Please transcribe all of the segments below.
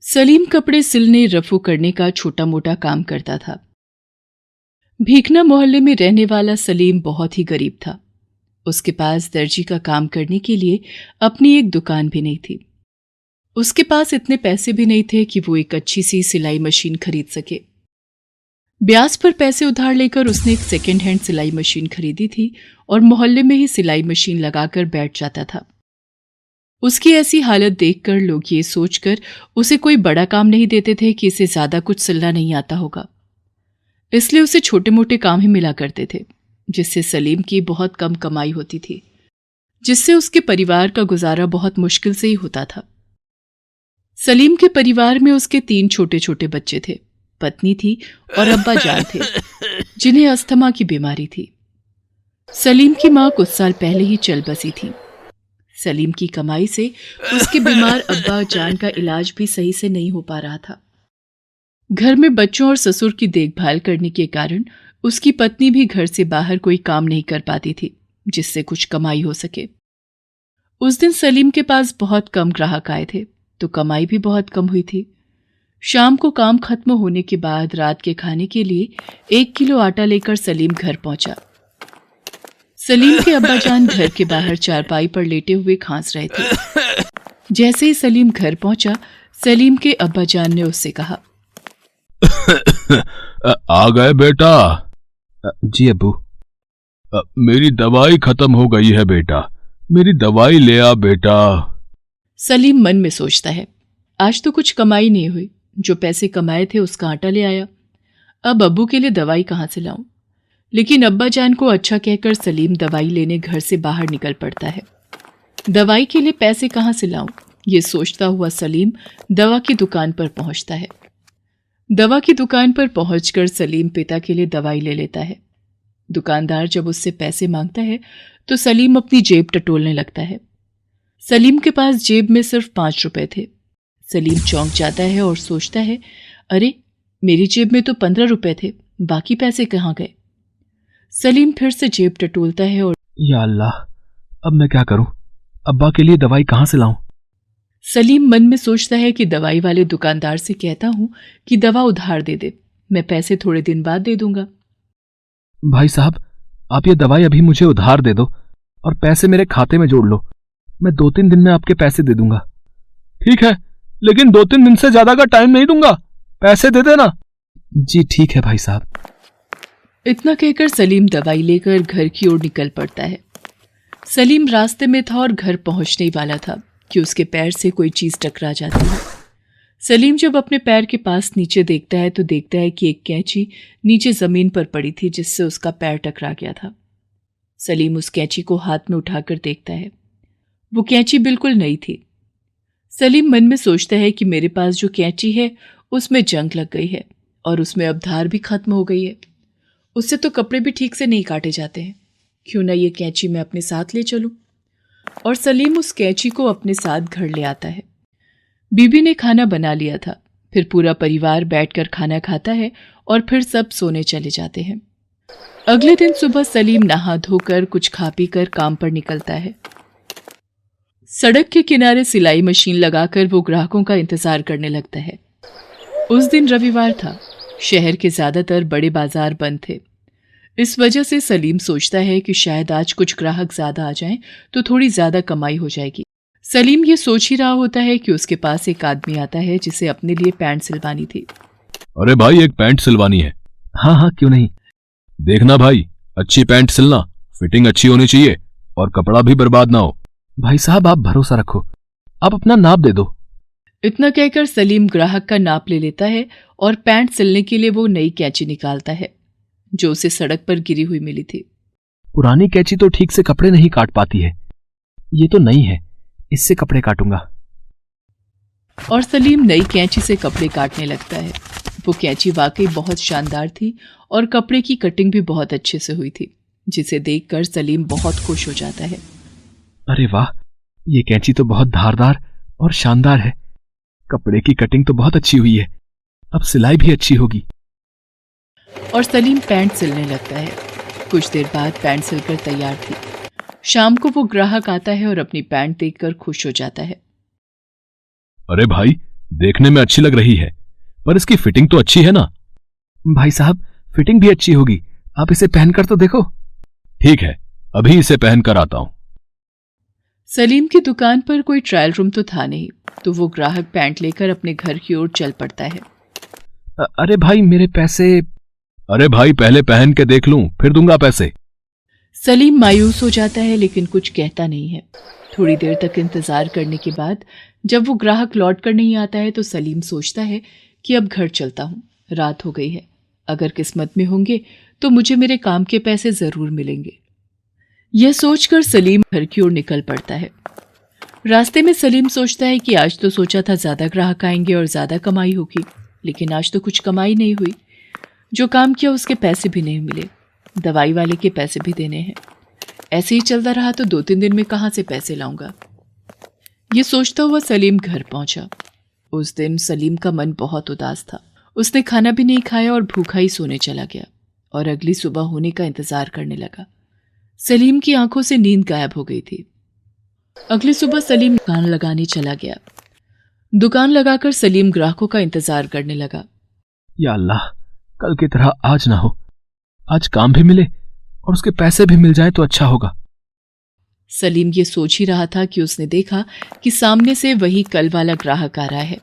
सलीम कपड़े सिलने रफू करने का छोटा मोटा काम करता था। भीखना मोहल्ले में रहने वाला सलीम बहुत ही गरीब था। उसके पास दर्जी का काम करने के लिए अपनी एक दुकान भी नहीं थी। उसके पास इतने पैसे भी नहीं थे कि वो एक अच्छी सी सिलाई मशीन खरीद सके। ब्याज पर पैसे उधार लेकर उसने एक सेकेंड हैंड सिलाई मशीन खरीदी थी और मोहल्ले में ही सिलाई मशीन लगाकर बैठ जाता था। उसकी ऐसी हालत देखकर लोग ये सोचकर उसे कोई बड़ा काम नहीं देते थे कि इसे ज्यादा कुछ सिलना नहीं आता होगा, इसलिए उसे छोटे मोटे काम ही मिला करते थे, जिससे सलीम की बहुत कम कमाई होती थी, जिससे उसके परिवार का गुजारा बहुत मुश्किल से ही होता था। सलीम के परिवार में उसके 3 छोटे छोटे बच्चे थे, पत्नी थी और अब्बा जान थे, जिन्हें अस्थमा की बीमारी थी। सलीम की मां कुछ साल पहले ही चल बसी थी। सलीम की कमाई से उसके बीमार अब्बा जान का इलाज भी सही से नहीं हो पा रहा था। घर में बच्चों और ससुर की देखभाल करने के कारण उसकी पत्नी भी घर से बाहर कोई काम नहीं कर पाती थी, जिससे कुछ कमाई हो सके। उस दिन सलीम के पास बहुत कम ग्राहक आए थे, तो कमाई भी बहुत कम हुई थी। शाम को काम खत्म होने के बाद रात के खाने के लिए 1 किलो आटा लेकर सलीम घर पहुंचा। सलीम के अब्बा जान घर के बाहर चारपाई पर लेटे हुए खांस रहे थे। जैसे ही सलीम घर पहुंचा, सलीम के अब्बा जान ने उससे कहा, आ गए बेटा? जी अब्बू। मेरी दवाई खत्म हो गई है बेटा, मेरी दवाई ले आ बेटा। सलीम मन में सोचता है, आज तो कुछ कमाई नहीं हुई, जो पैसे कमाए थे उसका आटा ले आया, अब अब्बू के लिए दवाई कहां से लाऊं। लेकिन अब्बा जान को अच्छा कहकर सलीम दवाई लेने घर से बाहर निकल पड़ता है। दवाई के लिए पैसे कहां से लाऊं, ये सोचता हुआ सलीम दवा की दुकान पर पहुंचता है। दवा की दुकान पर पहुंचकर सलीम पिता के लिए दवाई ले लेता है। दुकानदार जब उससे पैसे मांगता है तो सलीम अपनी जेब टटोलने लगता है। सलीम के पास जेब में सिर्फ 5 रुपए थे। सलीम चौंक जाता है और सोचता है, अरे मेरी जेब में तो 15 रुपए थे, बाकी पैसे कहाँ गए। सलीम फिर से जेब टटोलता है और या अल्लाह, अब मैं क्या करूं? अब्बा के लिए दवाई कहां से लाऊं? सलीम मन में सोचता है कि दवाई वाले दुकानदार से कहता हूं कि दवा उधार दे दे, मैं पैसे थोड़े दिन बाद दे दूंगा। भाई साहब, आप ये दवाई अभी मुझे उधार दे दो और पैसे मेरे खाते में जोड़ लो, मैं 2-3 दिन में आपके पैसे दे दूंगा। ठीक है, लेकिन 2-3 दिन से ज्यादा का टाइम नहीं दूंगा, पैसे दे देना। जी ठीक है भाई साहब। इतना कहकर सलीम दवाई लेकर घर की ओर निकल पड़ता है। सलीम रास्ते में था और घर पहुंचने वाला था कि उसके पैर से कोई चीज टकरा जाती है। सलीम जब अपने पैर के पास नीचे देखता है तो देखता है कि एक कैंची नीचे जमीन पर पड़ी थी, जिससे उसका पैर टकरा गया था। सलीम उस कैंची को हाथ में उठाकर देखता है। वो कैंची बिल्कुल नई थी। सलीम मन में सोचता है कि मेरे पास जो कैंची है उसमें जंग लग गई है और उसमें अब धार भी खत्म हो गई है। उससे तो कपड़े भी ठीक से नहीं काटे जाते हैं, क्यों ना ये कैंची मैं अपने साथ ले चलूं। और सलीम उस कैंची को अपने साथ घर ले आता है। बीबी ने खाना बना लिया था, फिर पूरा परिवार बैठकर खाना खाता है और फिर सब सोने चले जाते हैं। अगले दिन सुबह सलीम नहा धोकर कुछ खा पी कर काम पर निकलता है। सड़क के किनारे सिलाई मशीन लगाकर वो ग्राहकों का इंतजार करने लगता है। उस दिन रविवार था। शहर के ज्यादातर बड़े बाजार बंद थे। इस वजह से सलीम सोचता है कि शायद आज कुछ ग्राहक ज्यादा आ जाएं तो थोड़ी ज्यादा कमाई हो जाएगी। सलीम ये सोच ही रहा होता है कि उसके पास एक आदमी आता है जिसे अपने लिए पैंट सिलवानी थी। अरे भाई, एक पैंट सिलवानी है। हाँ हाँ, क्यों नहीं। देखना भाई, अच्छी पैंट सिलना, फिटिंग अच्छी होनी चाहिए और कपड़ा भी बर्बाद ना हो। भाई साहब, आप भरोसा रखो, आप अपना नाप दे दो। इतना कहकर सलीम ग्राहक का नाप ले लेता है और पैंट सिलने के लिए वो नई कैंची निकालता है जो उसे सड़क पर गिरी हुई मिली थी। पुरानी कैंची तो ठीक से कपड़े नहीं काट पाती है, ये तो नई है, इससे कपड़े काटूंगा। और सलीम नई कैंची से कपड़े काटने लगता है। वो कैंची वाकई बहुत शानदार थी और कपड़े की कटिंग भी बहुत अच्छे से हुई थी, जिसे देखकर सलीम बहुत खुश हो जाता है। अरे वाह, ये कैंची तो बहुत धारदार और शानदार है, कपड़े की कटिंग तो बहुत अच्छी हुई है, अब सिलाई भी अच्छी होगी। और सलीम पैंट सिलने लगता है। कुछ देर बाद पैंट सिलकर तैयार थी। शाम को वो ग्राहक आता है और अपनी पैंट देखकर खुश हो जाता है। अरे भाई, देखने में अच्छी लग रही है, पर इसकी फिटिंग तो अच्छी है ना? भाई साहब, फिटिंग भी अच्छी होगी, आप इसे पहनकर तो देखो। ठीक है, अभी इसे पहन कर आता हूं। सलीम की दुकान पर कोई ट्रायल रूम तो था नहीं, तो वो ग्राहक पैंट लेकर अपने घर की ओर चल पड़ता है। अरे भाई, मेरे पैसे। अरे भाई, पहले पहन के देख लूं, फिर दूंगा पैसे। सलीम मायूस हो जाता है लेकिन कुछ कहता नहीं है। थोड़ी देर तक इंतजार करने के बाद जब वो ग्राहक लौट कर नहीं आता है तो सलीम सोचता है कि अब घर चलता हूँ, रात हो गई है, अगर किस्मत में होंगे तो मुझे मेरे काम के पैसे जरूर मिलेंगे। यह सोचकर सलीम घर की ओर निकल पड़ता है। रास्ते में सलीम सोचता है कि आज तो सोचा था ज्यादा ग्राहक आएंगे और ज्यादा कमाई होगी, लेकिन आज तो कुछ कमाई नहीं हुई। जो काम किया उसके पैसे भी नहीं मिले, दवाई वाले के पैसे भी देने हैं। ऐसे ही चलता रहा तो 2-3 दिन में कहाँ से पैसे लाऊंगा। ये सोचता हुआ सलीम घर पहुंचा। उस दिन सलीम का मन बहुत उदास था। उसने खाना भी नहीं खाया और भूखा ही सोने चला गया और अगली सुबह होने का इंतजार करने लगा। सलीम की आंखों से नींद गायब हो गई थी। अगली सुबह सलीम दुकान लगाने चला गया। दुकान लगाकर सलीम ग्राहकों का इंतजार करने लगा। या अल्लाह, कल की तरह आज ना हो, आज काम भी मिले और उसके पैसे भी मिल जाए तो अच्छा होगा। सलीम ये सोच ही रहा था कि उसने देखा कि सामने से वही कल वाला ग्राहक आ रहा है।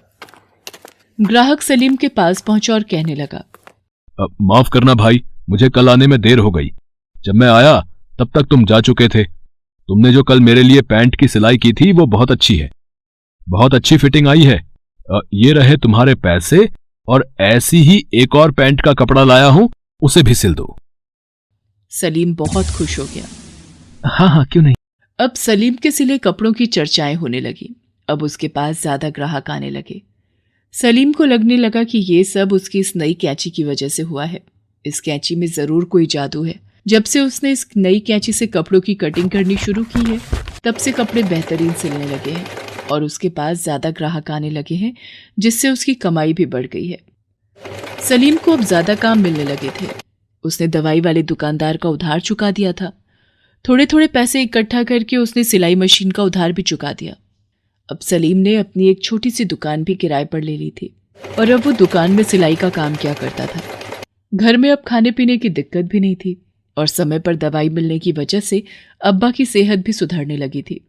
ग्राहक सलीम के पास पहुंचा और कहने लगा, माफ करना भाई, मुझे कल आने में देर हो गई। जब मैं आया तब तक तुम जा चुके थे। तुमने जो कल मेरे लिए पैंट की सिलाई की थी वो बहुत अच्छी है, बहुत अच्छी फिटिंग आई है। ये रहे तुम्हारे पैसे, और ऐसी ही एक और पैंट का कपड़ा लाया हूं, उसे भी सिल दो। सलीम बहुत खुश हो गया। हाँ हाँ, क्यों नहीं। अब सलीम के सिले कपड़ों की चर्चाएं होने लगी। अब उसके पास ज्यादा ग्राहक आने लगे। सलीम को लगने लगा कि ये सब उसकी इस नई कैंची की वजह से हुआ है। इस कैंची में जरूर कोई जादू है। जब से उसने इस नई कैंची से कपड़ों की कटिंग करनी शुरू की है, तब से कपड़े बेहतरीन सिलने लगे हैं और उसके पास ज्यादा ग्राहक आने लगे हैं, जिससे उसकी कमाई भी बढ़ गई है। सलीम को अब ज्यादा काम मिलने लगे थे। उसने दवाई वाले दुकानदार का उधार चुका दिया था। थोड़े थोड़े पैसे इकट्ठा करके उसने सिलाई मशीन का उधार भी चुका दिया। अब सलीम ने अपनी एक छोटी सी दुकान भी किराए पर ले ली थी और अब वो दुकान में सिलाई का काम किया करता था। घर में अब खाने पीने की दिक्कत भी नहीं थी और समय पर दवाई मिलने की वजह से अब्बा की सेहत भी सुधरने लगी थी।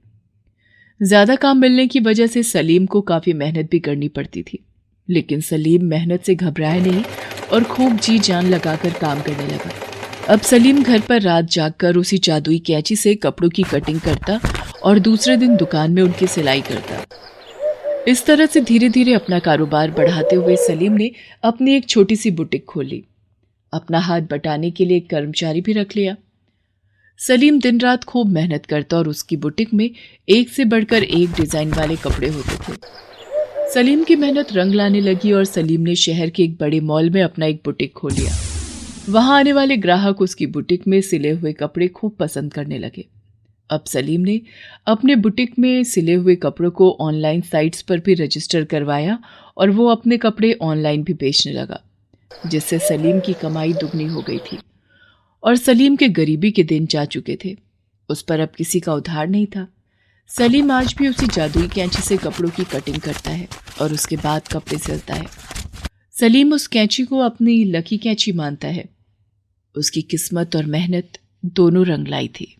ज्यादा काम मिलने की वजह से सलीम को काफी मेहनत भी करनी पड़ती थी, लेकिन सलीम मेहनत से घबराया नहीं और खूब जी जान लगाकर काम करने लगा। अब सलीम घर पर रात जागकर उसी जादुई कैंची से कपड़ों की कटिंग करता और दूसरे दिन दुकान में उनकी सिलाई करता। इस तरह से धीरे धीरे अपना कारोबार बढ़ाते हुए सलीम ने अपनी एक छोटी सी बुटीक खोली। अपना हाथ बटाने के लिए एक कर्मचारी भी रख लिया। सलीम दिन रात खूब मेहनत करता और उसकी बुटीक में एक से बढ़कर एक डिजाइन वाले कपड़े होते थे। सलीम की मेहनत रंग लाने लगी और सलीम ने शहर के एक बड़े मॉल में अपना एक बुटीक खोल लिया। वहां आने वाले ग्राहक उसकी बुटीक में सिले हुए कपड़े खूब पसंद करने लगे। अब सलीम ने अपने बुटीक में सिले हुए कपड़ों को ऑनलाइन साइट्स पर भी रजिस्टर करवाया और वो अपने कपड़े ऑनलाइन भी बेचने लगा, जिससे सलीम की कमाई दुगनी हो गई थी। और सलीम के गरीबी के दिन जा चुके थे। उस पर अब किसी का उधार नहीं था। सलीम आज भी उसी जादुई कैंची से कपड़ों की कटिंग करता है और उसके बाद कपड़े सिलता है। सलीम उस कैंची को अपनी लकी कैंची मानता है। उसकी किस्मत और मेहनत दोनों रंग लाई थी।